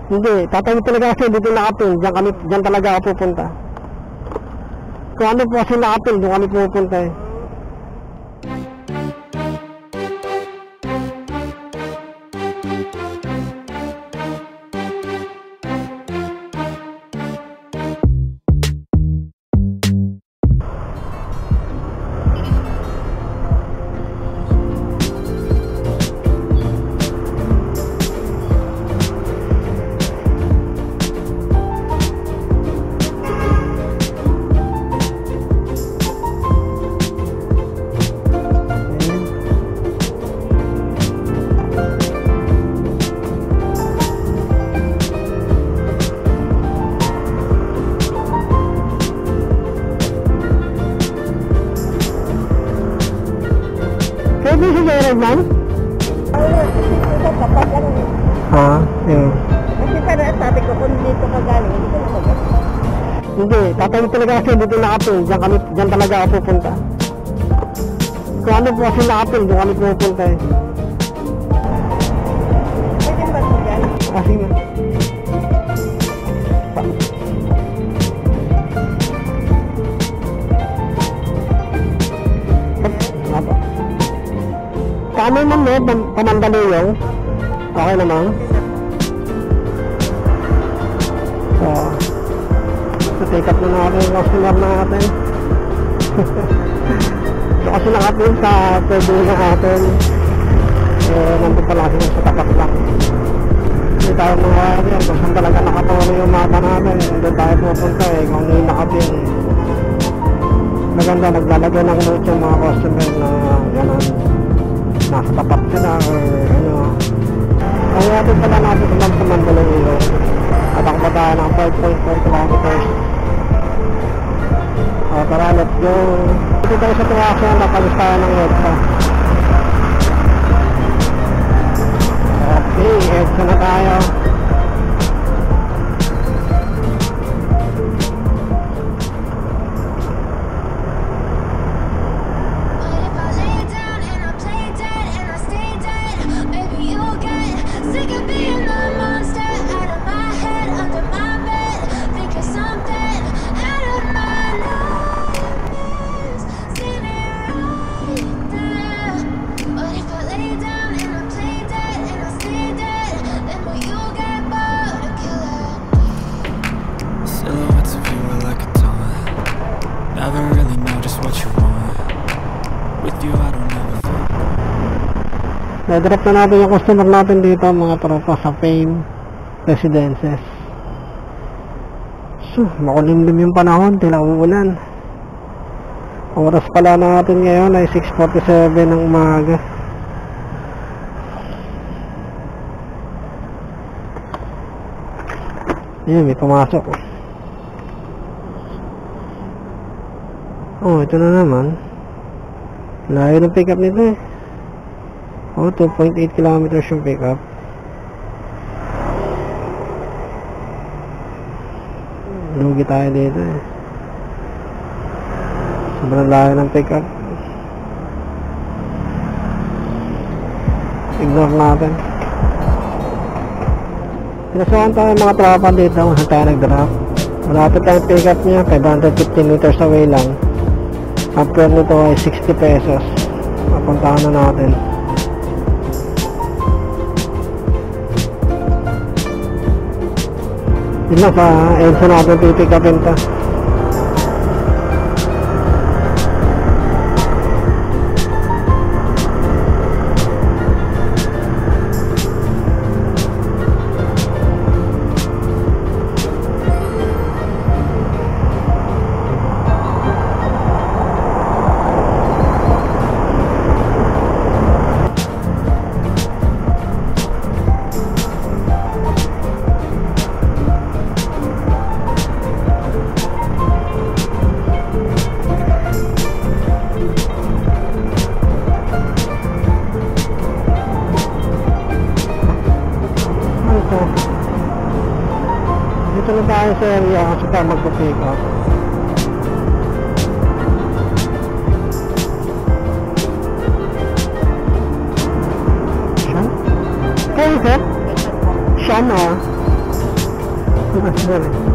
Hindi, tatawid talaga kasi dito nakapil. Diyan talaga ako pupunta. Kung ano po kasi nakapil, doon kami pupunta eh. Pwede si Jared man? Kapag lang eh. Ha? Yun. Kasi para sabi ko, kung dito ka galing, hindi ko na mag-galing. Hindi, tatawid talaga kasi dito nakapil. Diyan talaga ako pupunta. Kung ano po kasi nakapil, doon kami pupunta eh. Pwede ba ito dyan? Sige. Paano man mo, Pamandaluyong? Okay naman? So, take up na natin yung customer natin. So kasi nakapin sa pwede na natin. Nandun pala sila sa tapat lang. Hindi tayo mga yan, kung saan talaga nakaturo yung mata namin. Doon tayo pupunta eh, kung hindi nakapin. Maganda, naglalagay ng note yung mga customer na gano'n. Nasa tapat sila or ano. Kaya din pala natin sa Mandaluyong. At ako tayo ng 5.4 kilometers. Tara, let's go. Dito tayo sa tuwasya, napalis tayo ng EDSA. Okay, EDSA na tayo. Na-drop na natin yung customer natin dito mga tropa sa Fame Residences. So, makulimlim yung panahon, tila umuulan. Oras pala natin ngayon ay 6:47 ng umaga. Ayan, may pumasok. Oh, ito na naman. Layo ng pick up nito eh. Oh, 2.8 kilometers yung pick up. Lugi tayo dito eh. Sobrang layo ng pick up. Ignore natin. Pinasukan tayo mga tropa dito kung saan tayo nag-drop. Malapit ang pick up niya, 550 meters away lang. After nito ay 60 pesos. Papuntahan na natin. Yun lang sa EDSA natin pipick-upin ta. Dito na tayo sa area kasi tayo magpa-pick up. Siyan? Kayo sir? Siyan ah. Pinas din eh.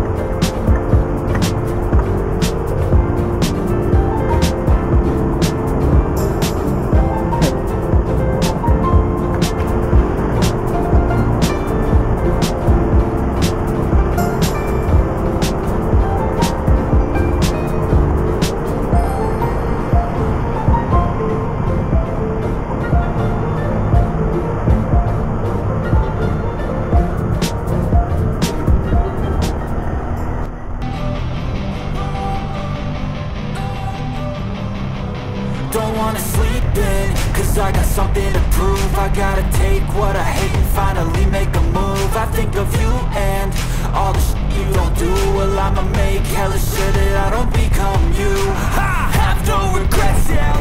Don't wanna sleep in, cause I got something to prove. I gotta take what I hate and finally make a move. I think of you and all the shit you don't do. Well, I'ma make hella sure that I don't become you. I have no regrets, yeah,